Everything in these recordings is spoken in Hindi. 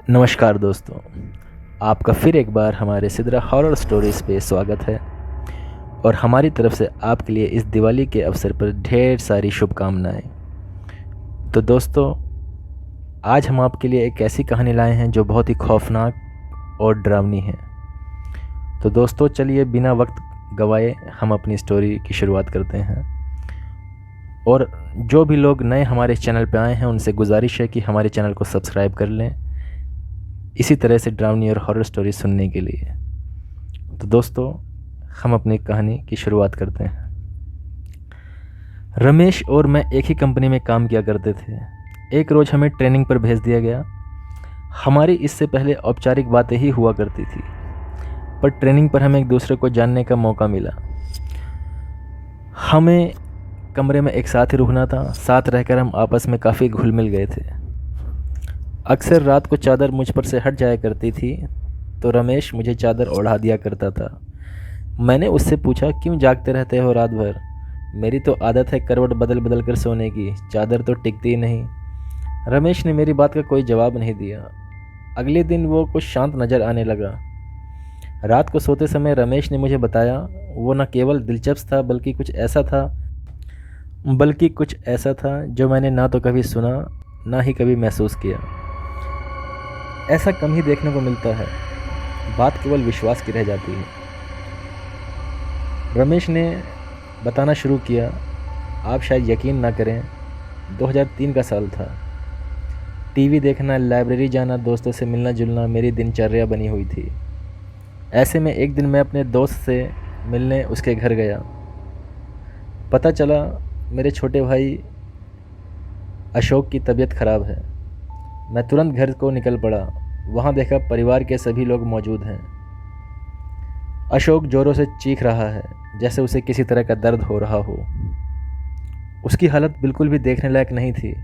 नमस्कार दोस्तों, आपका फिर एक बार हमारे सिद्रा हॉरर स्टोरीज़ पे स्वागत है। और हमारी तरफ से आपके लिए इस दिवाली के अवसर पर ढेर सारी शुभकामनाएं। तो दोस्तों, आज हम आपके लिए एक ऐसी कहानी लाए हैं जो बहुत ही खौफनाक और डरावनी है। तो दोस्तों, चलिए बिना वक्त गवाए हम अपनी स्टोरी की शुरुआत करते हैं। और जो भी लोग नए हमारे चैनल पर आए हैं उनसे गुजारिश है कि हमारे चैनल को सब्सक्राइब कर लें, इसी तरह से ड्रावनी और हॉरर स्टोरी सुनने के लिए। तो दोस्तों, हम अपनी कहानी की शुरुआत करते हैं। रमेश और मैं एक ही कंपनी में काम किया करते थे। एक रोज़ हमें ट्रेनिंग पर भेज दिया गया। हमारी इससे पहले औपचारिक बातें ही हुआ करती थी, पर ट्रेनिंग पर हमें एक दूसरे को जानने का मौका मिला। हमें कमरे में एक साथ ही रुकना था। साथ रहकर हम आपस में काफ़ी घुल मिल गए थे। अक्सर रात को चादर मुझ पर से हट जाया करती थी, तो रमेश मुझे चादर ओढ़ा दिया करता था। मैंने उससे पूछा, क्यों जागते रहते हो रात भर? मेरी तो आदत है करवट बदल बदल कर सोने की, चादर तो टिकती ही नहीं। रमेश ने मेरी बात का कोई जवाब नहीं दिया। अगले दिन वो कुछ शांत नज़र आने लगा। रात को सोते समय रमेश ने मुझे बताया, वो न केवल दिलचस्प था बल्कि कुछ ऐसा था जो मैंने ना तो कभी सुना ना ही कभी महसूस किया। ऐसा कम ही देखने को मिलता है। बात केवल विश्वास की रह जाती है। रमेश ने बताना शुरू किया, आप शायद यकीन ना करें, 2003 का साल था। टीवी देखना, लाइब्रेरी जाना, दोस्तों से मिलना जुलना मेरी दिनचर्या बनी हुई थी। ऐसे में एक दिन मैं अपने दोस्त से मिलने उसके घर गया। पता चला मेरे छोटे भाई अशोक की तबीयत ख़राब है। मैं तुरंत घर को निकल पड़ा। वहाँ देखा परिवार के सभी लोग मौजूद हैं। अशोक ज़ोरों से चीख रहा है, जैसे उसे किसी तरह का दर्द हो रहा हो। उसकी हालत बिल्कुल भी देखने लायक नहीं थी।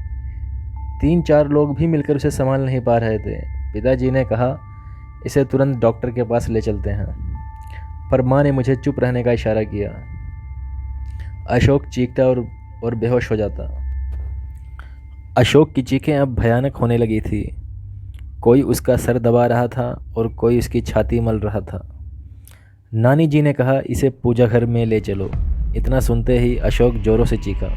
3-4 लोग भी मिलकर उसे संभाल नहीं पा रहे थे। पिताजी ने कहा, इसे तुरंत डॉक्टर के पास ले चलते हैं, पर माँ ने मुझे चुप रहने का इशारा किया। अशोक चीखता और बेहोश हो जाता। अशोक की चीखें अब भयानक होने लगी थी। कोई उसका सर दबा रहा था और कोई उसकी छाती मल रहा था। नानी जी ने कहा, इसे पूजा घर में ले चलो। इतना सुनते ही अशोक जोरों से चीखा।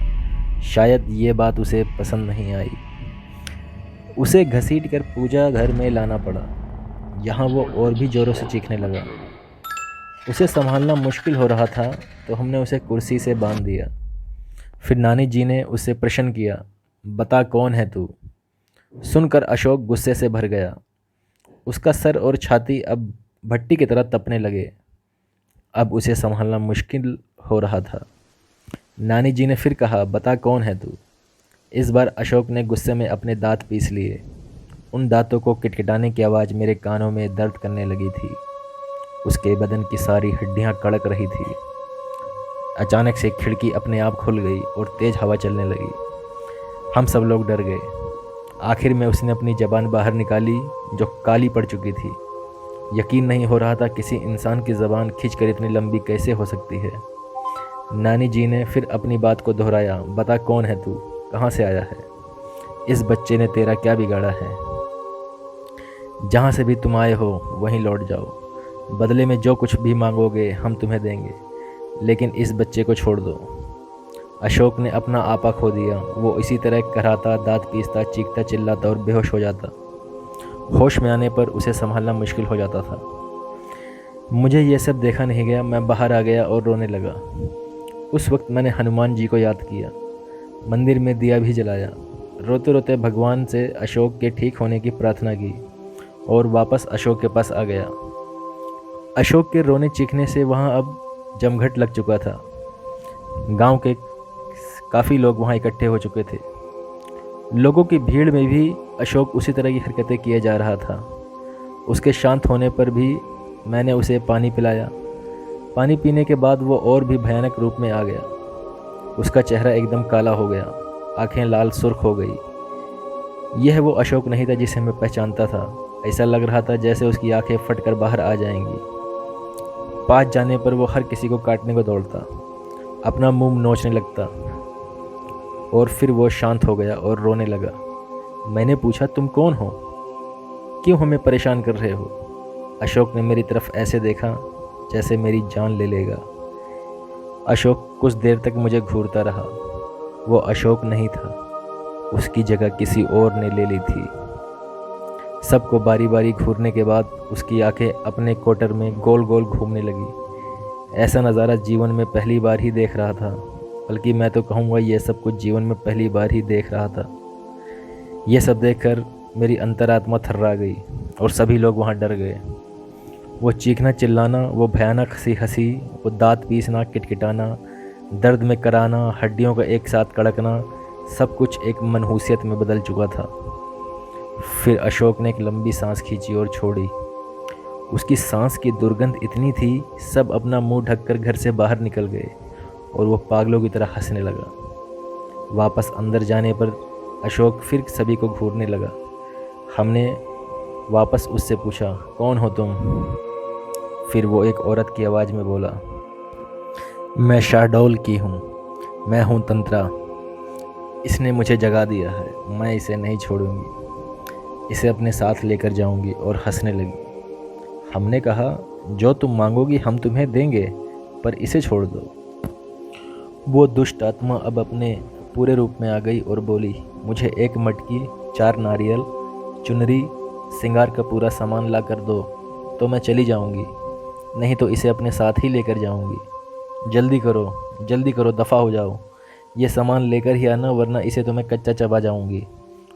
शायद ये बात उसे पसंद नहीं आई। उसे घसीट कर पूजा घर में लाना पड़ा। यहाँ वो और भी जोरों से चीखने लगा। उसे संभालना मुश्किल हो रहा था, तो हमने उसे कुर्सी से बांध दिया। फिर नानी जी ने उससे प्रश्न किया, बता कौन है तू? सुनकर अशोक गुस्से से भर गया। उसका सर और छाती अब भट्टी की तरह तपने लगे। अब उसे संभालना मुश्किल हो रहा था। नानी जी ने फिर कहा, बता कौन है तू? इस बार अशोक ने गुस्से में अपने दांत पीस लिए। उन दांतों को किटकिटाने की आवाज़ मेरे कानों में दर्द करने लगी थी। उसके बदन की सारी हड्डियां कड़क रही थी। अचानक से खिड़की अपने आप खुल गई और तेज़ हवा चलने लगी। हम सब लोग डर गए। आखिर में उसने अपनी ज़बान बाहर निकाली, जो काली पड़ चुकी थी। यकीन नहीं हो रहा था किसी इंसान की ज़बान खींचकर इतनी लंबी कैसे हो सकती है। नानी जी ने फिर अपनी बात को दोहराया, बता कौन है तू, कहाँ से आया है? इस बच्चे ने तेरा क्या बिगाड़ा है? जहाँ से भी तुम आए हो वहीं लौट जाओ। बदले में जो कुछ भी मांगोगे हम तुम्हें देंगे, लेकिन इस बच्चे को छोड़ दो। अशोक ने अपना आपा खो दिया। वो इसी तरह कराता, दांत पीसता, चीखता, चिल्लाता और बेहोश हो जाता। होश में आने पर उसे संभालना मुश्किल हो जाता था। मुझे ये सब देखा नहीं गया। मैं बाहर आ गया और रोने लगा। उस वक्त मैंने हनुमान जी को याद किया। मंदिर में दिया भी जलाया। रोते रोते भगवान से अशोक के ठीक होने की प्रार्थना की और वापस अशोक के पास आ गया। अशोक के रोने चीखने से वहाँ अब जमघट लग चुका था। गांव के काफ़ी लोग वहाँ इकट्ठे हो चुके थे। लोगों की भीड़ में भी अशोक उसी तरह की हरकतें किए जा रहा था। उसके शांत होने पर भी मैंने उसे पानी पिलाया। पानी पीने के बाद वो और भी भयानक रूप में आ गया। उसका चेहरा एकदम काला हो गया, आंखें लाल सुर्ख हो गई। यह वो अशोक नहीं था जिसे मैं पहचानता था। ऐसा लग रहा था जैसे उसकी आंखें फटकर बाहर आ जाएंगी। पास जाने पर वो हर किसी को काटने को दौड़ता, अपना मुंह नोचने लगता और फिर वो शांत हो गया और रोने लगा। मैंने पूछा, तुम कौन हो? क्यों हमें परेशान कर रहे हो? अशोक ने मेरी तरफ ऐसे देखा जैसे मेरी जान ले लेगा। अशोक कुछ देर तक मुझे घूरता रहा। वो अशोक नहीं था, उसकी जगह किसी और ने ले ली थी। सबको बारी बारी घूरने के बाद उसकी आंखें अपने क्वार्टर में गोल गोल घूमने लगी। ऐसा नज़ारा जीवन में पहली बार ही देख रहा था, बल्कि मैं तो कहूँगा ये सब कुछ जीवन में पहली बार ही देख रहा था। ये सब देखकर मेरी अंतरात्मा थर्रा गई और सभी लोग वहाँ डर गए। वो चीखना चिल्लाना, वो भयानक सी हंसी, वो दांत पीसना, किटकिटाना, दर्द में कराना, हड्डियों का एक साथ कड़कना, सब कुछ एक मनहूसियत में बदल चुका था। फिर अशोक ने एक लंबी सांस खींची और छोड़ी। उसकी सांस की दुर्गंध इतनी थी, सब अपना मुंह ढककर घर से बाहर निकल गए और वो पागलों की तरह हंसने लगा। वापस अंदर जाने पर अशोक फिर सभी को घूरने लगा। हमने वापस उससे पूछा, कौन हो तुम? फिर वो एक औरत की आवाज़ में बोला, मैं शाहडोल की हूँ, मैं हूँ तंत्रा। इसने मुझे जगा दिया है, मैं इसे नहीं छोड़ूंगी, इसे अपने साथ लेकर जाऊंगी। और हंसने लगी। हमने कहा, जो तुम मांगोगी हम तुम्हें देंगे, पर इसे छोड़ दो। वो दुष्ट आत्मा अब अपने पूरे रूप में आ गई और बोली, मुझे एक मटकी, 4 नारियल, चुनरी, श्रृंगार का पूरा सामान ला कर दो तो मैं चली जाऊंगी, नहीं तो इसे अपने साथ ही लेकर जाऊंगी। जल्दी करो, दफ़ा हो जाओ। ये सामान लेकर ही आना, वरना इसे तो मैं कच्चा चबा जाऊंगी।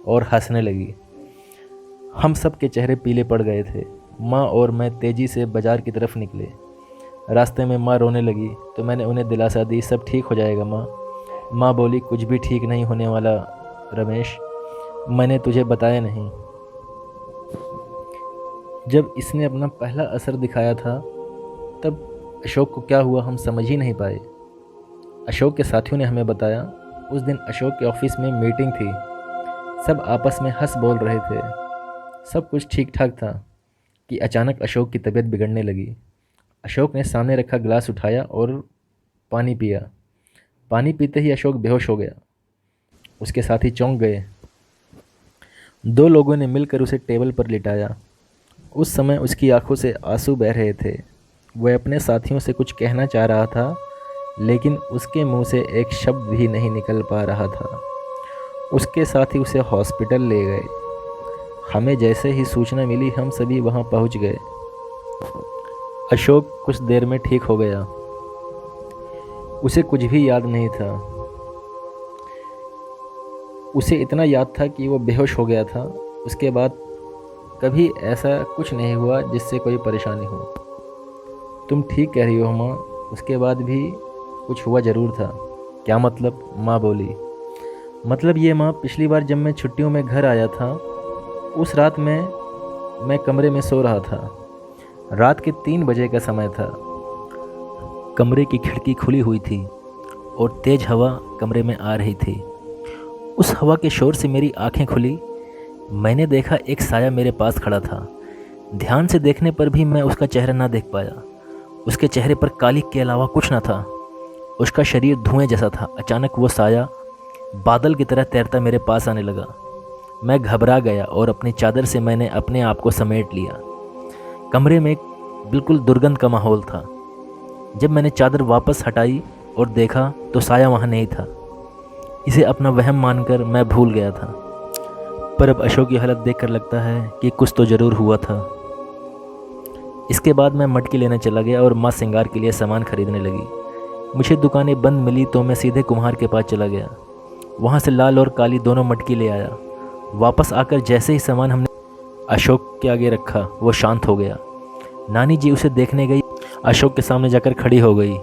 और हंसने लगी। हम सब के चेहरे पीले पड़ गए थे। माँ और मैं तेज़ी से बाज़ार की तरफ निकले। रास्ते में माँ रोने लगी तो मैंने उन्हें दिलासा दी, सब ठीक हो जाएगा माँ। माँ बोली, कुछ भी ठीक नहीं होने वाला रमेश, मैंने तुझे बताया नहीं। जब इसने अपना पहला असर दिखाया था तब अशोक को क्या हुआ हम समझ ही नहीं पाए। अशोक के साथियों ने हमें बताया, उस दिन अशोक के ऑफिस में मीटिंग थी। सब आपस में हंस बोल रहे थे, सब कुछ ठीक ठाक था कि अचानक अशोक की तबीयत बिगड़ने लगी। अशोक ने सामने रखा गिलास उठाया और पानी पिया। पानी पीते ही अशोक बेहोश हो गया। उसके साथी चौंक गए। 2 लोगों ने मिलकर उसे टेबल पर लिटाया। उस समय उसकी आंखों से आंसू बह रहे थे। वह अपने साथियों से कुछ कहना चाह रहा था, लेकिन उसके मुंह से एक शब्द भी नहीं निकल पा रहा था। उसके साथी उसे हॉस्पिटल ले गए। हमें जैसे ही सूचना मिली हम सभी वहां पहुंच गए। अशोक कुछ देर में ठीक हो गया। उसे कुछ भी याद नहीं था। उसे इतना याद था कि वो बेहोश हो गया था। उसके बाद कभी ऐसा कुछ नहीं हुआ जिससे कोई परेशानी हो। तुम ठीक कह रही हो माँ, उसके बाद भी कुछ हुआ ज़रूर था। क्या मतलब? माँ बोली। मतलब ये माँ, पिछली बार जब मैं छुट्टियों में घर आया था, उस रात में मैं कमरे में सो रहा था। रात के 3 बजे का समय था। कमरे की खिड़की खुली हुई थी और तेज़ हवा कमरे में आ रही थी। उस हवा के शोर से मेरी आंखें खुली। मैंने देखा एक साया मेरे पास खड़ा था। ध्यान से देखने पर भी मैं उसका चेहरा ना देख पाया। उसके चेहरे पर कालिक के अलावा कुछ ना था। उसका शरीर धुएं जैसा था। अचानक वो साया बादल की तरह तैरता मेरे पास आने लगा। मैं घबरा गया और अपनी चादर से मैंने अपने आप को समेट लिया। कमरे में बिल्कुल दुर्गंध का माहौल था। जब मैंने चादर वापस हटाई और देखा तो साया वहाँ नहीं था। इसे अपना वहम मानकर मैं भूल गया था, पर अब अशोक की हालत देखकर लगता है कि कुछ तो ज़रूर हुआ था। इसके बाद मैं मटकी लेने चला गया और माँ श्रृंगार के लिए सामान खरीदने लगी। मुझे दुकानें बंद मिली तो मैं सीधे कुम्हार के पास चला गया। वहाँ से लाल और काली दोनों मटकी ले आया। वापस आकर जैसे ही सामान हमने अशोक के आगे रखा, वो शांत हो गया। नानी जी उसे देखने गई, अशोक के सामने जाकर खड़ी हो गई।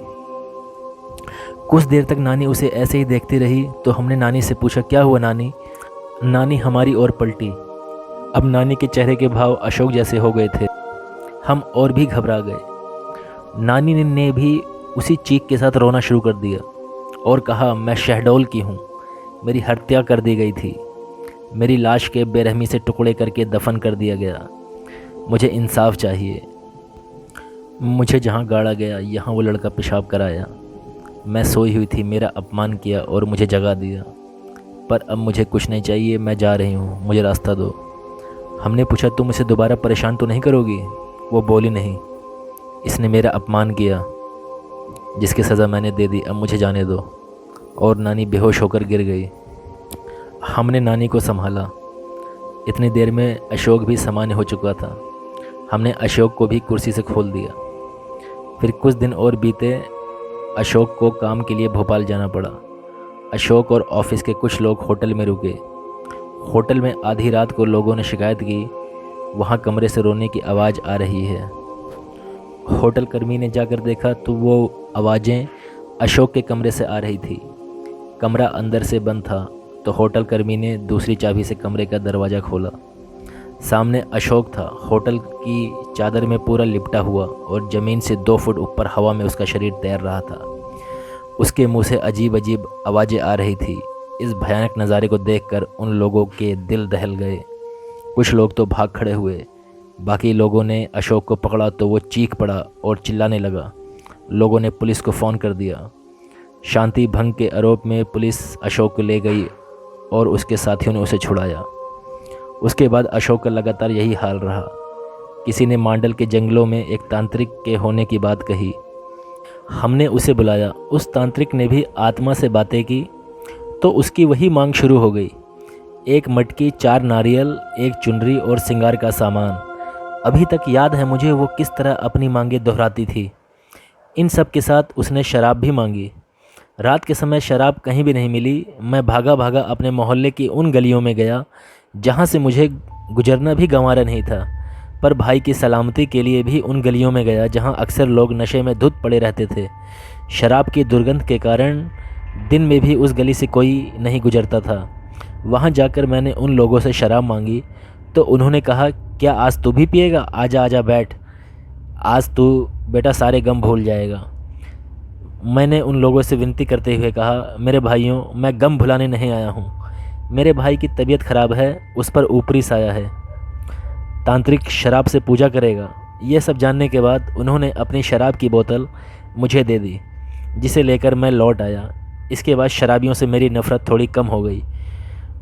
कुछ देर तक नानी उसे ऐसे ही देखती रही तो हमने नानी से पूछा, क्या हुआ नानी? नानी हमारी ओर पलटी। अब नानी के चेहरे के भाव अशोक जैसे हो गए थे। हम और भी घबरा गए। नानी ने भी उसी चीख के साथ रोना शुरू कर दिया और कहा, मैं शहडोल की हूँ, मेरी हत्या कर दी गई थी, मेरी लाश के बेरहमी से टुकड़े करके दफन कर दिया गया, मुझे इंसाफ चाहिए। मुझे जहाँ गाड़ा गया यहाँ वो लड़का पेशाब कराया। मैं सोई हुई थी, मेरा अपमान किया और मुझे जगा दिया। पर अब मुझे कुछ नहीं चाहिए, मैं जा रही हूँ, मुझे रास्ता दो। हमने पूछा, तुम इसे दोबारा परेशान तो नहीं करोगी? वो बोली, नहीं, इसने मेरा अपमान किया, जिसकी सज़ा मैंने दे दी, अब मुझे जाने दो। और नानी बेहोश होकर गिर गई। हमने नानी को संभाला। इतनी देर में अशोक भी सामान्य हो चुका था। हमने अशोक को भी कुर्सी से खोल दिया। फिर कुछ दिन और बीते। अशोक को काम के लिए भोपाल जाना पड़ा। अशोक और ऑफिस के कुछ लोग होटल में रुके। होटल में आधी रात को लोगों ने शिकायत की, वहाँ कमरे से रोने की आवाज़ आ रही है। होटल कर्मी ने जाकर देखा तो वो आवाज़ें अशोक के कमरे से आ रही थी। कमरा अंदर से बंद था, तो होटल कर्मी ने दूसरी चाबी से कमरे का दरवाज़ा खोला। सामने अशोक था, होटल की चादर में पूरा लिपटा हुआ, और ज़मीन से 2 फुट ऊपर हवा में उसका शरीर तैर रहा था। उसके मुंह से अजीब अजीब आवाज़ें आ रही थी। इस भयानक नज़ारे को देखकर उन लोगों के दिल दहल गए। कुछ लोग तो भाग खड़े हुए। बाकी लोगों ने अशोक को पकड़ा तो वो चीख पड़ा और चिल्लाने लगा। लोगों ने पुलिस को फ़ोन कर दिया। शांति भंग के आरोप में पुलिस अशोक को ले गई और उसके साथियों ने उसे छुड़ाया। उसके बाद अशोक का लगातार यही हाल रहा। किसी ने मांडल के जंगलों में एक तांत्रिक के होने की बात कही। हमने उसे बुलाया। उस तांत्रिक ने भी आत्मा से बातें की तो उसकी वही मांग शुरू हो गई। 1 मटकी, 4 नारियल, 1 चुनरी और श्रृंगार का सामान। अभी तक याद है मुझे वो किस तरह अपनी मांगें दोहराती थी। इन सब के साथ उसने शराब भी मांगी। रात के समय शराब कहीं भी नहीं मिली। मैं भागा भागा अपने मोहल्ले की उन गलियों में गया जहाँ से मुझे गुजरना भी गंवारा नहीं था, पर भाई की सलामती के लिए भी उन गलियों में गया जहाँ अक्सर लोग नशे में धुत पड़े रहते थे। शराब की दुर्गंध के कारण दिन में भी उस गली से कोई नहीं गुजरता था। वहाँ जाकर मैंने उन लोगों से शराब मांगी तो उन्होंने कहा, क्या आज तू भी पिएगा? आजा आजा बैठ, आज तू बेटा सारे गम भूल जाएगा। मैंने उन लोगों से विनती करते हुए कहा, मेरे भाइयों, मैं गम भुलाने नहीं आया हूँ। मेरे भाई की तबीयत ख़राब है, उस पर ऊपरी साया है। तांत्रिक शराब से पूजा करेगा। ये सब जानने के बाद उन्होंने अपनी शराब की बोतल मुझे दे दी, जिसे लेकर मैं लौट आया। इसके बाद शराबियों से मेरी नफ़रत थोड़ी कम हो गई।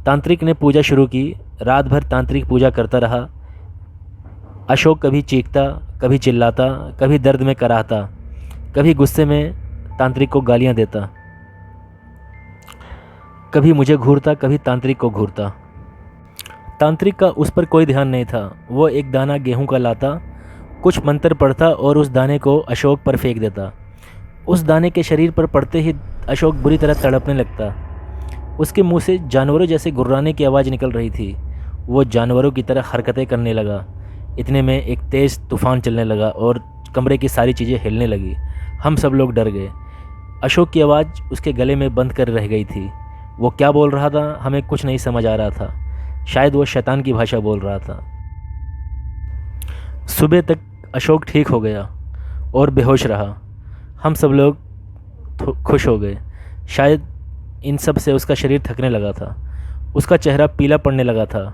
तांत्रिक ने पूजा शुरू की। रात भर तांत्रिक पूजा करता रहा। अशोक कभी चीखता, कभी चिल्लाता, कभी दर्द में कराहता, कभी गुस्से में तांत्रिक को गालियां देता, कभी मुझे घूरता, कभी तांत्रिक को घूरता। तांत्रिक का उस पर कोई ध्यान नहीं था। वो एक दाना गेहूं का लाता, कुछ मंत्र पढ़ता और उस दाने को अशोक पर फेंक देता। उस दाने के शरीर पर पड़ते ही अशोक बुरी तरह तड़पने लगता। उसके मुंह से जानवरों जैसे गुर्राने की आवाज़ निकल रही थी। वो जानवरों की तरह हरकतें करने लगा। इतने में एक तेज़ तूफान चलने लगा और कमरे की सारी चीज़ें हिलने लगी। हम सब लोग डर गए। अशोक की आवाज़ उसके गले में बंद कर रह गई थी। वो क्या बोल रहा था हमें कुछ नहीं समझ आ रहा था। शायद वो शैतान की भाषा बोल रहा था। सुबह तक अशोक ठीक हो गया और बेहोश रहा। हम सब लोग खुश हो गए। शायद इन सब से उसका शरीर थकने लगा था। उसका चेहरा पीला पड़ने लगा था।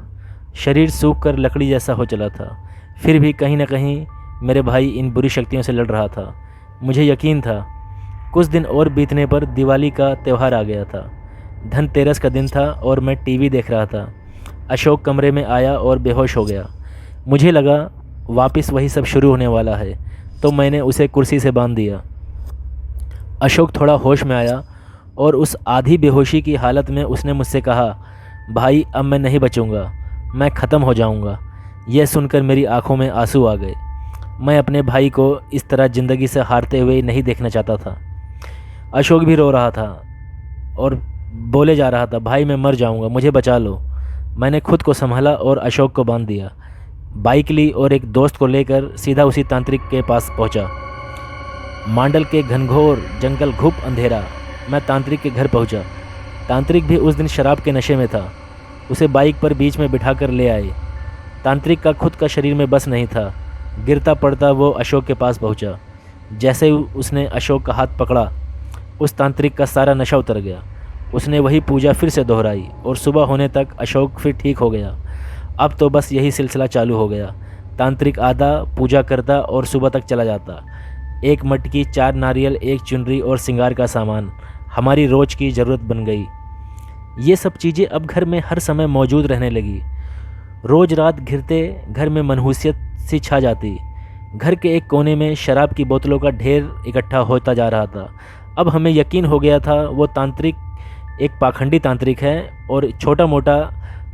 शरीर सूख कर लकड़ी जैसा हो चला था। फिर भी कहीं न कहीं मेरे भाई इन बुरी शक्तियों से लड़ रहा था। मुझे यकीन था कुछ दिन और बीतने पर दिवाली का त्यौहार आ गया था। धनतेरस का दिन था और मैं टीवी देख रहा था। अशोक कमरे में आया और बेहोश हो गया। मुझे लगा वापस वही सब शुरू होने वाला है, तो मैंने उसे कुर्सी से बांध दिया। अशोक थोड़ा होश में आया और उस आधी बेहोशी की हालत में उसने मुझसे कहा, भाई अब मैं नहीं बचूंगा, मैं ख़त्म हो जाऊंगा। यह सुनकर मेरी आंखों में आंसू आ गए। मैं अपने भाई को इस तरह ज़िंदगी से हारते हुए नहीं देखना चाहता था। अशोक भी रो रहा था और बोले जा रहा था, भाई मैं मर जाऊंगा, मुझे बचा लो। मैंने खुद को संभाला और अशोक को बांध दिया। बाइक ली और एक दोस्त को लेकर सीधा उसी तांत्रिक के पास पहुंचा। मांडल के घनघोर जंगल, घुप अंधेरा। मैं तांत्रिक के घर पहुंचा। तांत्रिक भी उस दिन शराब के नशे में था। उसे बाइक पर बीच में बिठाकर ले आए। तांत्रिक का खुद का शरीर में बस नहीं था। गिरता पड़ता वो अशोक के पास पहुंचा। जैसे ही उसने अशोक का हाथ पकड़ा, उस तांत्रिक का सारा नशा उतर गया। उसने वही पूजा फिर से दोहराई और सुबह होने तक अशोक फिर ठीक हो गया। अब तो बस यही सिलसिला चालू हो गया। तांत्रिक आधा पूजा करता और सुबह तक चला जाता। 1 मटकी, 4 नारियल, 1 चुनरी और श्रृंगार का सामान हमारी रोज़ की ज़रूरत बन गई। ये सब चीज़ें अब घर में हर समय मौजूद रहने लगी। रोज़ रात घिरते घर में मनहूसियत सी छा जाती। घर के एक कोने में शराब की बोतलों का ढेर इकट्ठा होता जा रहा था। अब हमें यकीन हो गया था वो तांत्रिक एक पाखंडी तांत्रिक है और छोटा मोटा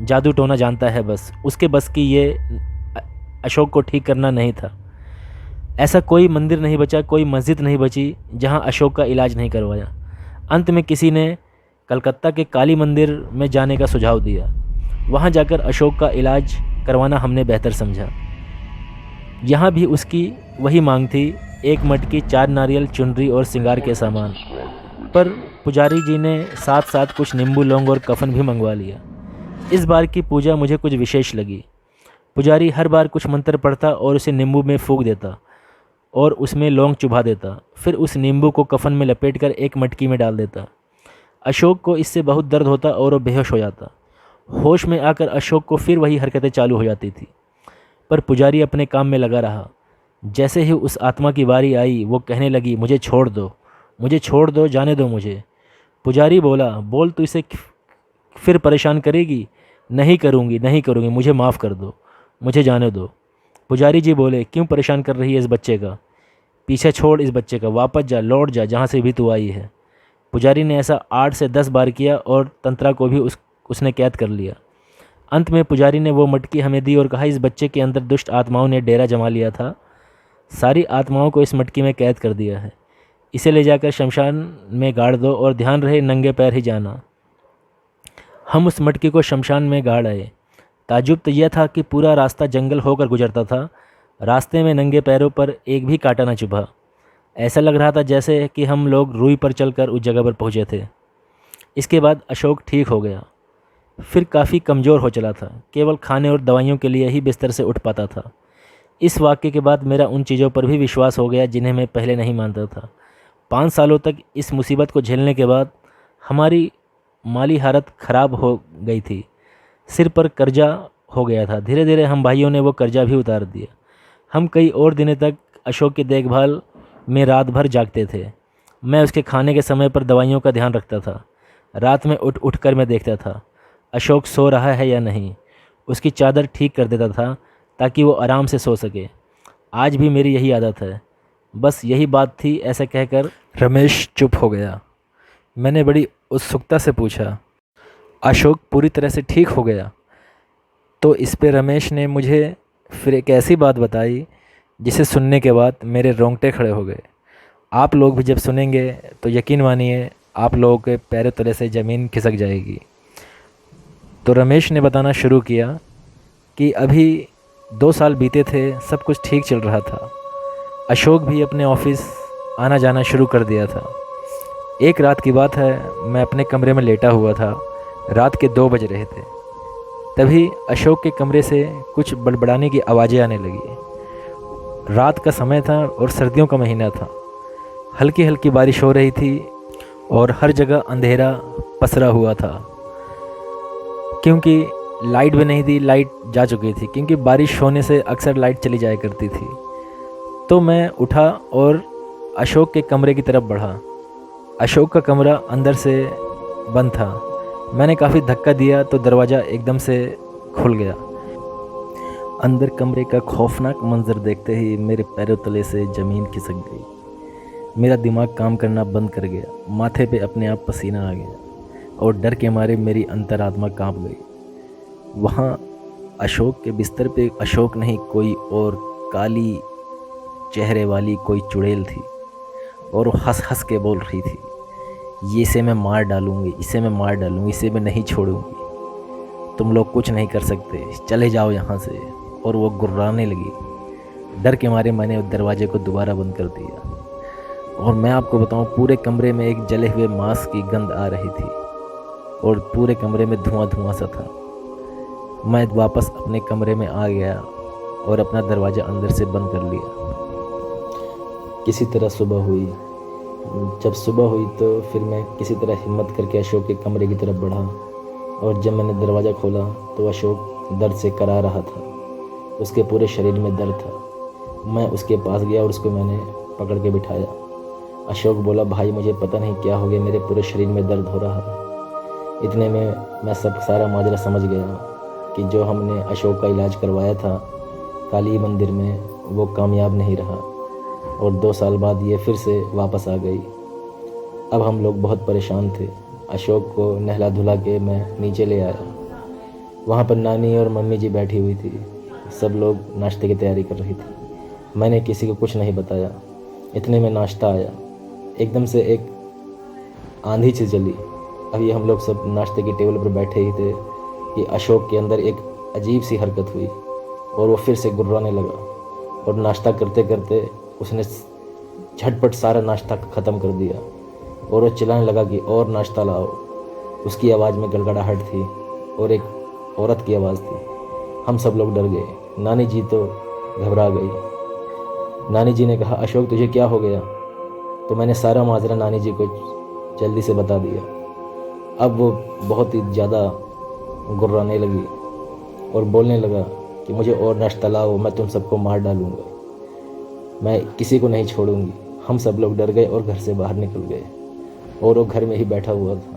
जादू टोना जानता है, बस उसके बस की ये अशोक को ठीक करना नहीं था। ऐसा कोई मंदिर नहीं बचा, कोई मस्जिद नहीं बची जहां अशोक का इलाज नहीं करवाया। अंत में किसी ने कलकत्ता के काली मंदिर में जाने का सुझाव दिया। वहां जाकर अशोक का इलाज करवाना हमने बेहतर समझा। यहाँ भी उसकी वही मांग थी, एक मटकी, 4 नारियल, चुनरी और श्रृंगार के सामान। पर पुजारी जी ने साथ साथ कुछ नींबू, लौंग और कफन भी मंगवा लिया। इस बार की पूजा मुझे कुछ विशेष लगी। पुजारी हर बार कुछ मंत्र पढ़ता और उसे नींबू में फूंक देता और उसमें लौंग चुभा देता। फिर उस नींबू को कफन में लपेटकर एक मटकी में डाल देता। अशोक को इससे बहुत दर्द होता और वो बेहोश हो जाता। होश में आकर अशोक को फिर वही हरकतें चालू हो जाती थी, पर पुजारी अपने काम में लगा रहा। जैसे ही उस आत्मा की बारी आई, वो कहने लगी, मुझे छोड़ दो, मुझे छोड़ दो, जाने दो मुझे। पुजारी बोला, बोल, तू इसे फिर परेशान करेगी? नहीं करूँगी, नहीं करूँगी, मुझे माफ़ कर दो, मुझे जाने दो। पुजारी जी बोले, क्यों परेशान कर रही है इस बच्चे का? पीछे छोड़ इस बच्चे का, वापस जा, लौट जा जहाँ से भी तू आई है। पुजारी ने ऐसा 8 से 10 बार किया और तंत्रा को भी उसने कैद कर लिया। अंत में पुजारी ने वो मटकी हमें दी और कहा, इस बच्चे के अंदर दुष्ट आत्माओं ने डेरा जमा लिया था। सारी आत्माओं को इस मटकी में कैद कर दिया है। इसे ले जाकर शमशान में गाड़ दो और ध्यान रहे नंगे पैर ही जाना। हम उस मटकी को शमशान में गाड़ आए। ताज्जुब तो यह था कि पूरा रास्ता जंगल होकर गुजरता था। रास्ते में नंगे पैरों पर एक भी कांटा न चुभा। ऐसा लग रहा था जैसे कि हम लोग रूई पर चलकर उस जगह पर पहुँचे थे। इसके बाद अशोक ठीक हो गया, फिर काफ़ी कमज़ोर हो चला था। केवल खाने और दवाइयों के लिए ही बिस्तर से उठ पाता था। इस वाक़ये के बाद मेरा उन चीज़ों पर भी विश्वास हो गया जिन्हें मैं पहले नहीं मानता था। 5 सालों तक इस मुसीबत को झेलने के बाद हमारी माली हालत ख़राब हो गई थी। सिर पर कर्जा हो गया था। धीरे धीरे हम भाइयों ने वो कर्जा भी उतार दिया। हम कई और दिनों तक अशोक की देखभाल में रात भर जागते थे। मैं उसके खाने के समय पर दवाइयों का ध्यान रखता था। रात में उठ कर मैं देखता था अशोक सो रहा है या नहीं। उसकी चादर ठीक कर देता था ताकि वो आराम से सो सके। आज भी मेरी यही आदत है। बस यही बात थी, ऐसा कहकर रमेश चुप हो गया। मैंने बड़ी उत्सुकता से पूछा, अशोक पूरी तरह से ठीक हो गया? तो इस पे रमेश ने मुझे फिर एक ऐसी बात बताई जिसे सुनने के बाद मेरे रोंगटे खड़े हो गए। आप लोग भी जब सुनेंगे तो यकीन मानिए आप लोगों के पैरों तले से ज़मीन खिसक जाएगी। तो रमेश ने बताना शुरू किया कि अभी 2 साल बीते थे, सब कुछ ठीक चल रहा था। अशोक भी अपने ऑफिस आना जाना शुरू कर दिया था। एक रात की बात है, मैं अपने कमरे में लेटा हुआ था। रात के 2 बज रहे थे। तभी अशोक के कमरे से कुछ बड़बड़ाने की आवाज़ें आने लगी। रात का समय था और सर्दियों का महीना था। हल्की हल्की बारिश हो रही थी और हर जगह अंधेरा पसरा हुआ था, क्योंकि लाइट भी नहीं थी। लाइट जा चुकी थी क्योंकि बारिश होने से अक्सर लाइट चली जाया करती थी। तो मैं उठा और अशोक के कमरे की तरफ बढ़ा। अशोक का कमरा अंदर से बंद था। मैंने काफ़ी धक्का दिया तो दरवाज़ा एकदम से खुल गया। अंदर कमरे का खौफनाक मंजर देखते ही मेरे पैरों तले से ज़मीन खिसक गई। मेरा दिमाग काम करना बंद कर गया। माथे पे अपने आप पसीना आ गया और डर के मारे मेरी अंतरात्मा कांप गई। वहाँ अशोक के बिस्तर पे अशोक नहीं, कोई और काली चेहरे वाली कोई चुड़ैल थी और वो हंस हंस के बोल रही थी, ये इसे मैं मार डालूँगी, इसे मैं मार डालूँगी, इसे मैं नहीं छोड़ूँगी। तुम लोग कुछ नहीं कर सकते, चले जाओ यहाँ से। और वो गुर्राने लगी। डर के मारे मैंने दरवाजे को दोबारा बंद कर दिया। और मैं आपको बताऊँ, पूरे कमरे में एक जले हुए मांस की गंध आ रही थी और पूरे कमरे में धुआं धुआं सा था। मैं वापस अपने कमरे में आ गया और अपना दरवाज़ा अंदर से बंद कर लिया। किसी तरह सुबह हुई। जब सुबह हुई तो फिर मैं किसी तरह हिम्मत करके अशोक के कमरे की तरफ बढ़ा और जब मैंने दरवाज़ा खोला तो अशोक दर्द से करा रहा था। उसके पूरे शरीर में दर्द था। मैं उसके पास गया और उसको मैंने पकड़ के बिठाया। अशोक बोला, भाई मुझे पता नहीं क्या हो गया, मेरे पूरे शरीर में दर्द हो रहा है। इतने में मैं सारा माजरा समझ गया कि जो हमने अशोक का इलाज करवाया था काली मंदिर में वो कामयाब नहीं रहा और 2 साल बाद ये फिर से वापस आ गई। अब हम लोग बहुत परेशान थे। अशोक को नहला धुला के मैं नीचे ले आया। वहाँ पर नानी और मम्मी जी बैठी हुई थी। सब लोग नाश्ते की तैयारी कर रही थी। मैंने किसी को कुछ नहीं बताया। इतने में नाश्ता आया। एकदम से एक आंधी सी चली। अभी हम लोग सब नाश्ते की टेबल पर बैठे ही थे कि अशोक के अंदर एक अजीब सी हरकत हुई और वो फिर से गुर्राने लगा और नाश्ता करते करते उसने झटपट सारा नाश्ता ख़त्म कर दिया और वो चिल्लाने लगा कि और नाश्ता लाओ। उसकी आवाज़ में गड़गड़ाहट थी और एक औरत की आवाज़ थी। हम सब लोग डर गए। नानी जी तो घबरा गई। नानी जी ने कहा, अशोक तुझे क्या हो गया? तो मैंने सारा माजरा नानी जी को जल्दी से बता दिया। अब वो बहुत ही ज़्यादा गुर्राने लगी और बोलने लगा कि मुझे और नाश्ता लाओ, मैं तुम सबको मार डालूँगा, मैं किसी को नहीं छोड़ूंगी। हम सब लोग डर गए और घर से बाहर निकल गए और वो घर में ही बैठा हुआ था।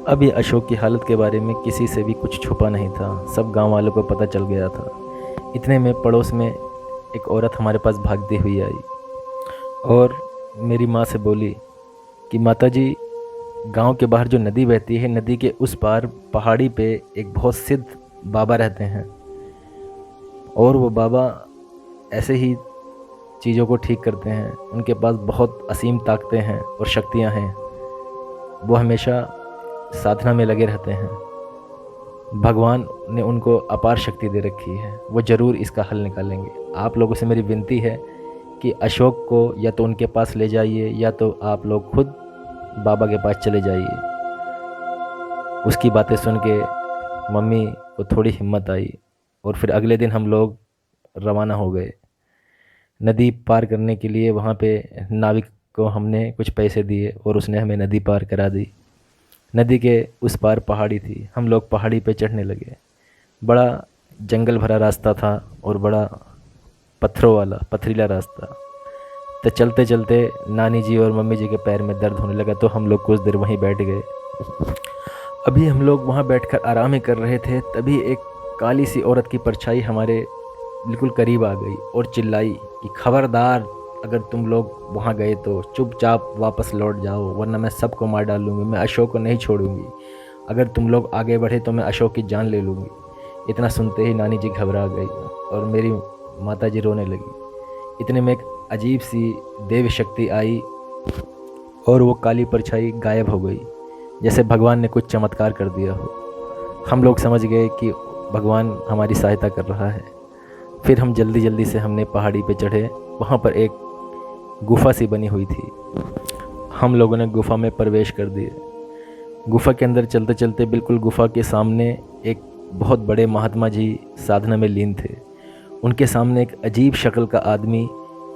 अब ये अशोक की हालत के बारे में किसी से भी कुछ छुपा नहीं था। सब गांव वालों को पता चल गया था। इतने में पड़ोस में एक औरत हमारे पास भागती हुई आई और मेरी माँ से बोली कि माताजी, गांव के बाहर जो नदी बहती है, नदी के उस पार पहाड़ी पे एक बहुत सिद्ध बाबा रहते हैं और वो बाबा ऐसे ही चीज़ों को ठीक करते हैं। उनके पास बहुत असीम ताकतें हैं और शक्तियां हैं। वो हमेशा साधना में लगे रहते हैं। भगवान ने उनको अपार शक्ति दे रखी है। वो ज़रूर इसका हल निकालेंगे। आप लोगों से मेरी विनती है कि अशोक को या तो उनके पास ले जाइए या तो आप लोग खुद बाबा के पास चले जाइए। उसकी बातें सुन के मम्मी को थोड़ी हिम्मत आई और फिर अगले दिन हम लोग रवाना हो गए नदी पार करने के लिए। वहाँ पे नाविक को हमने कुछ पैसे दिए और उसने हमें नदी पार करा दी। नदी के उस पार पहाड़ी थी। हम लोग पहाड़ी पे चढ़ने लगे। बड़ा जंगल भरा रास्ता था और बड़ा पत्थरों वाला पथरीला रास्ता। तो चलते चलते नानी जी और मम्मी जी के पैर में दर्द होने लगा तो हम लोग कुछ देर वहीं बैठ गए। अभी हम लोग वहाँ बैठकर आराम ही कर रहे थे, तभी एक काली सी औरत की परछाई हमारे बिल्कुल करीब आ गई और चिल्लाई कि खबरदार, अगर तुम लोग वहाँ गए तो चुपचाप वापस लौट जाओ, वरना मैं सबको मार डालूँगी। मैं अशोक को नहीं छोड़ूंगी। अगर तुम लोग आगे बढ़े तो मैं अशोक की जान ले लूँगी। इतना सुनते ही नानी जी घबरा गई और मेरी माता जी रोने लगी। इतने में एक अजीब सी देव शक्ति आई और वो काली परछाई गायब हो गई, जैसे भगवान ने कुछ चमत्कार कर दिया हो। हम लोग समझ गए कि भगवान हमारी सहायता कर रहा है। फिर हम जल्दी जल्दी से हमने पहाड़ी पे चढ़े। वहाँ पर एक गुफा सी बनी हुई थी। हम लोगों ने गुफा में प्रवेश कर दिए। गुफा के अंदर चलते चलते बिल्कुल गुफा के सामने एक बहुत बड़े महात्मा जी साधना में लीन थे। उनके सामने एक अजीब शक्ल का आदमी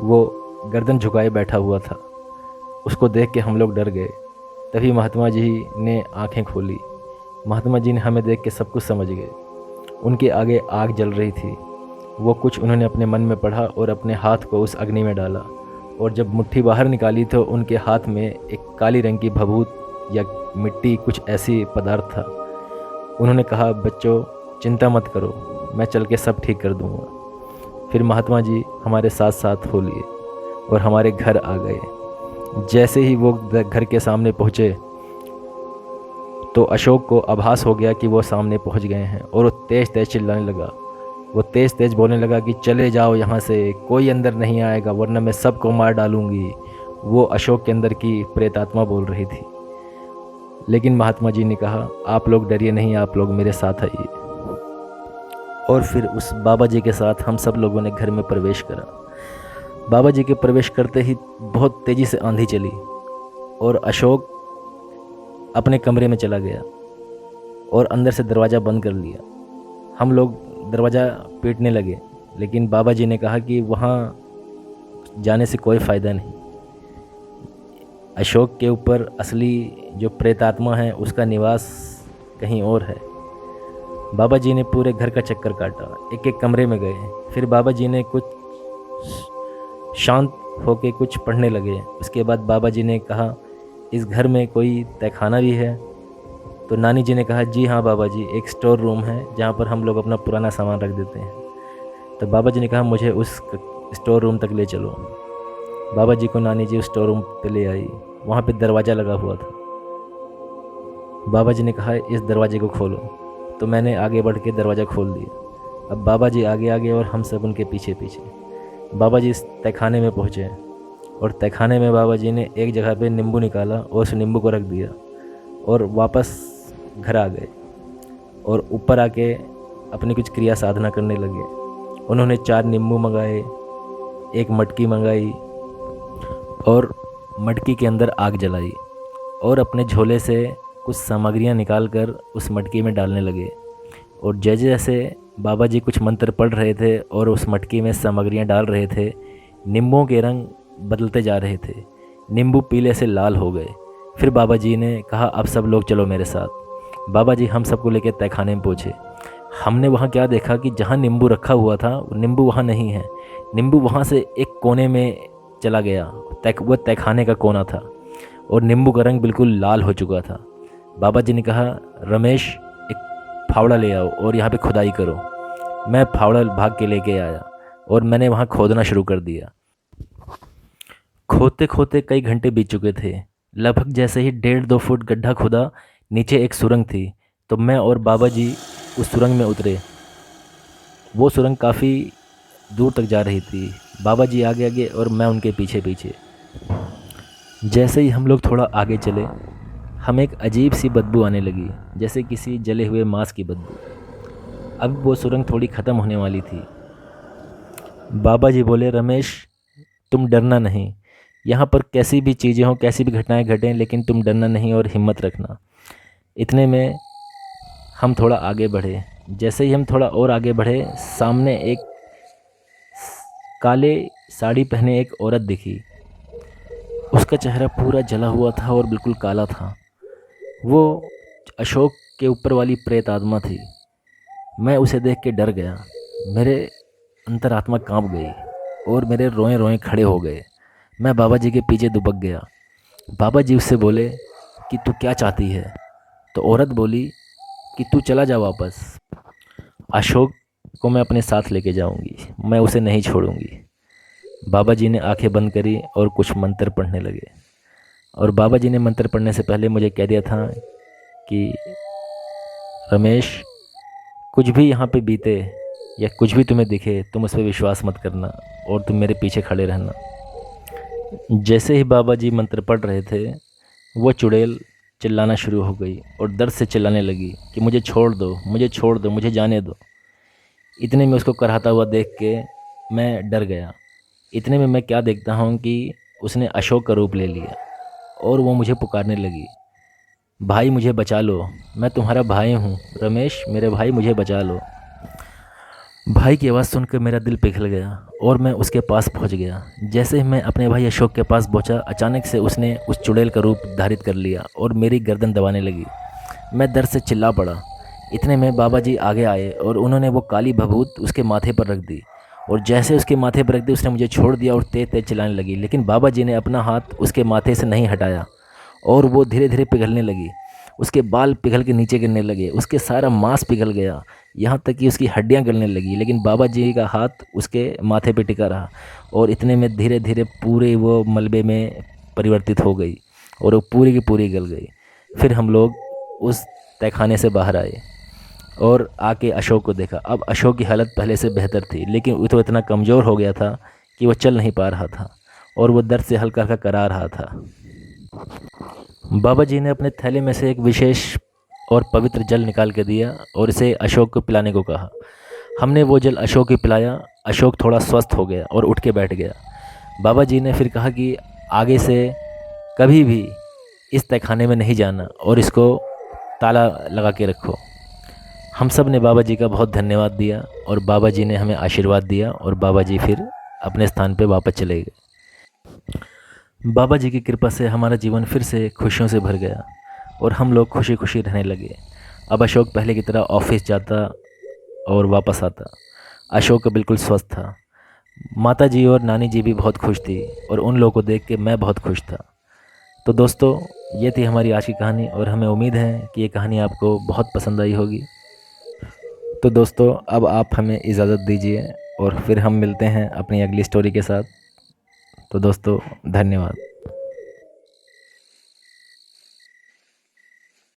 वो गर्दन झुकाए बैठा हुआ था। उसको देख के हम लोग डर गए। तभी महात्मा जी ने आंखें खोली। महात्मा जी ने हमें देख के सब कुछ समझ गए। उनके आगे आग जल रही थी। वो कुछ उन्होंने अपने मन में पढ़ा और अपने हाथ को उस अग्नि में डाला और जब मुट्ठी बाहर निकाली तो उनके हाथ में एक काली रंग की भभूत या मिट्टी कुछ ऐसी पदार्थ था। उन्होंने कहा, बच्चों चिंता मत करो, मैं चल के सब ठीक कर दूंगा। फिर महात्मा जी हमारे साथ साथ हो लिए और हमारे घर आ गए। जैसे ही वो घर के सामने पहुँचे तो अशोक को आभास हो गया कि वो सामने पहुँच गए हैं और वो तेज़ तेज़ चिल्लाने लगा। वो तेज़ तेज़ बोलने लगा कि चले जाओ यहाँ से, कोई अंदर नहीं आएगा वरना मैं सबको मार डालूँगी। वो अशोक के अंदर की प्रेतात्मा बोल रही थी। लेकिन महात्मा जी ने कहा, आप लोग डरिए नहीं, आप लोग मेरे साथ आइए। और फिर उस बाबा जी के साथ हम सब लोगों ने घर में प्रवेश करा। बाबा जी के प्रवेश करते ही बहुत तेज़ी से आंधी चली और अशोक अपने कमरे में चला गया और अंदर से दरवाज़ा बंद कर लिया। हम लोग दरवाज़ा पीटने लगे, लेकिन बाबा जी ने कहा कि वहाँ जाने से कोई फ़ायदा नहीं। अशोक के ऊपर असली जो प्रेतात्मा है उसका निवास कहीं और है। बाबा जी ने पूरे घर का चक्कर काटा, एक एक कमरे में गए। फिर बाबा जी ने कुछ शांत होके कुछ पढ़ने लगे। उसके बाद बाबा जी ने कहा, इस घर में कोई तहखाना भी है? तो नानी जी ने कहा, जी हाँ बाबा जी, एक स्टोर रूम है जहाँ पर हम लोग अपना पुराना सामान रख देते हैं। तो बाबा जी ने कहा, मुझे उस स्टोर रूम तक ले चलो। बाबा जी को नानी जी उस स्टोर रूम पे ले आई। वहाँ पे दरवाज़ा लगा हुआ था। बाबा जी ने कहा, इस दरवाजे को खोलो। तो मैंने आगे बढ़ के दरवाज़ा खोल दिया। अब बाबा जी आगे आगे और हम सब उनके पीछे पीछे। बाबा जी इस तहखाने में पहुँचे और तहखाने में बाबा जी ने एक जगह पे नींबू निकाला और उस नींबू को रख दिया और वापस घर आ गए और ऊपर आके अपनी कुछ क्रिया साधना करने लगे। उन्होंने 4 नींबू मंगाए, एक मटकी मंगाई और मटकी के अंदर आग जलाई और अपने झोले से कुछ सामग्रियां निकालकर उस मटकी में डालने लगे। और जैसे जैसे बाबा जी कुछ मंत्र पढ़ रहे थे और उस मटकी में सामग्रियां डाल रहे थे, नींबुओं के रंग बदलते जा रहे थे। नींबू पीले से लाल हो गए। फिर बाबा जी ने कहा, अब सब लोग चलो मेरे साथ। बाबा जी हम सबको लेकर तहखाने में पहुँचे। हमने वहाँ क्या देखा कि जहाँ नींबू रखा हुआ था नींबू वहाँ नहीं है। नींबू वहाँ से एक कोने में चला गया। वो तहखाने का कोना था और नींबू का रंग बिल्कुल लाल हो चुका था। बाबा जी ने कहा, रमेश एक फावड़ा ले आओ और यहाँ पे खुदाई करो। मैं फावड़ा भाग के लेके आया और मैंने वहाँ खोदना शुरू कर दिया। खोदते खोदते कई घंटे बीत चुके थे। लगभग जैसे ही 1.5-2 फुट गड्ढा खुदा, नीचे एक सुरंग थी। तो मैं और बाबा जी उस सुरंग में उतरे। वो सुरंग काफ़ी दूर तक जा रही थी। बाबा जी आगे आगे और मैं उनके पीछे पीछे। जैसे ही हम लोग थोड़ा आगे चले, हमें एक अजीब सी बदबू आने लगी, जैसे किसी जले हुए मांस की बदबू। अब वो सुरंग थोड़ी ख़त्म होने वाली थी। बाबा जी बोले, रमेश तुम डरना नहीं। यहाँ पर कैसी भी चीज़ें हों, कैसी भी घटनाएं घटें, लेकिन तुम डरना नहीं और हिम्मत रखना। इतने में हम थोड़ा आगे बढ़े। जैसे ही हम थोड़ा और आगे बढ़े, सामने एक काले साड़ी पहने एक औरत दिखी। उसका चेहरा पूरा जला हुआ था और बिल्कुल काला था। वो अशोक के ऊपर वाली प्रेत आत्मा थी। मैं उसे देख के डर गया। मेरे अंतरात्मा कांप गई और मेरे रोए रोए खड़े हो गए। मैं बाबा जी के पीछे दुबक गया। बाबा जी उससे बोले कि तू क्या चाहती है? तो औरत बोली कि तू चला जा वापस। अशोक को मैं अपने साथ लेके जाऊंगी, मैं उसे नहीं छोड़ूंगी। बाबा जी ने आंखें बंद करी और कुछ मंत्र पढ़ने लगे। और बाबा जी ने मंत्र पढ़ने से पहले मुझे कह दिया था कि रमेश, कुछ भी यहाँ पे बीते या कुछ भी तुम्हें दिखे, तुम उस पर विश्वास मत करना और तुम मेरे पीछे खड़े रहना। जैसे ही बाबा जी मंत्र पढ़ रहे थे, वो चुड़ैल चिल्लाना शुरू हो गई और दर्द से चिल्लाने लगी कि मुझे छोड़ दो, मुझे छोड़ दो, मुझे जाने दो। इतने में उसको कराहता हुआ देख के मैं डर गया। इतने में मैं क्या देखता हूँ कि उसने अशोक का रूप ले लिया और वो मुझे पुकारने लगी, भाई मुझे बचा लो, मैं तुम्हारा भाई हूँ रमेश, मेरे भाई मुझे बचा लो। भाई की आवाज़ सुनकर मेरा दिल पिघल गया और मैं उसके पास पहुँच गया। जैसे ही मैं अपने भाई अशोक के पास पहुँचा, अचानक से उसने उस चुड़ैल का रूप धारित कर लिया और मेरी गर्दन दबाने लगी। मैं दर्द से चिल्ला पड़ा। इतने में बाबा जी आगे आए और उन्होंने वो काली भभूत उसके माथे पर रख दी और जैसे उसके माथे पर रख दी, उसने मुझे छोड़ दिया और तेज तेज चिल्लाने लगी। लेकिन बाबा जी ने अपना हाथ उसके माथे से नहीं हटाया और वो धीरे धीरे पिघलने लगी। उसके बाल पिघल के नीचे गिरने लगे, उसके सारा मांस पिघल गया, यहाँ तक कि उसकी हड्डियाँ गलने लगी। लेकिन बाबा जी का हाथ उसके माथे पे टिका रहा और इतने में धीरे धीरे पूरे वो मलबे में परिवर्तित हो गई और वो पूरी की पूरी गल गई। फिर हम लोग उस तहखाने से बाहर आए और आके अशोक को देखा। अब अशोक की हालत पहले से बेहतर थी, लेकिन वो तो इतना कमज़ोर हो गया था कि वो चल नहीं पा रहा था और वो दर्द से हल्का हल्का करा रहा था। बाबा जी ने अपने थैले में से एक विशेष और पवित्र जल निकाल के दिया और इसे अशोक को पिलाने को कहा। हमने वो जल अशोक को पिलाया। अशोक थोड़ा स्वस्थ हो गया और उठ के बैठ गया। बाबा जी ने फिर कहा कि आगे से कभी भी इस तहखाने में नहीं जाना और इसको ताला लगा के रखो। हम सब ने बाबा जी का बहुत धन्यवाद दिया और बाबा जी ने हमें आशीर्वाद दिया और बाबा जी फिर अपने स्थान पे वापस चले गए। बाबा जी की कृपा से हमारा जीवन फिर से खुशियों से भर गया और हम लोग खुशी खुशी रहने लगे। अब अशोक पहले की तरह ऑफिस जाता और वापस आता। अशोक बिल्कुल स्वस्थ था। माता जी और नानी जी भी बहुत खुश थी और उन लोगों को देख के मैं बहुत खुश था। तो दोस्तों, ये थी हमारी आज की कहानी और हमें उम्मीद है कि ये कहानी आपको बहुत पसंद आई होगी। तो दोस्तों, अब आप हमें इजाज़त दीजिए और फिर हम मिलते हैं अपनी अगली स्टोरी के साथ। तो दोस्तों, धन्यवाद।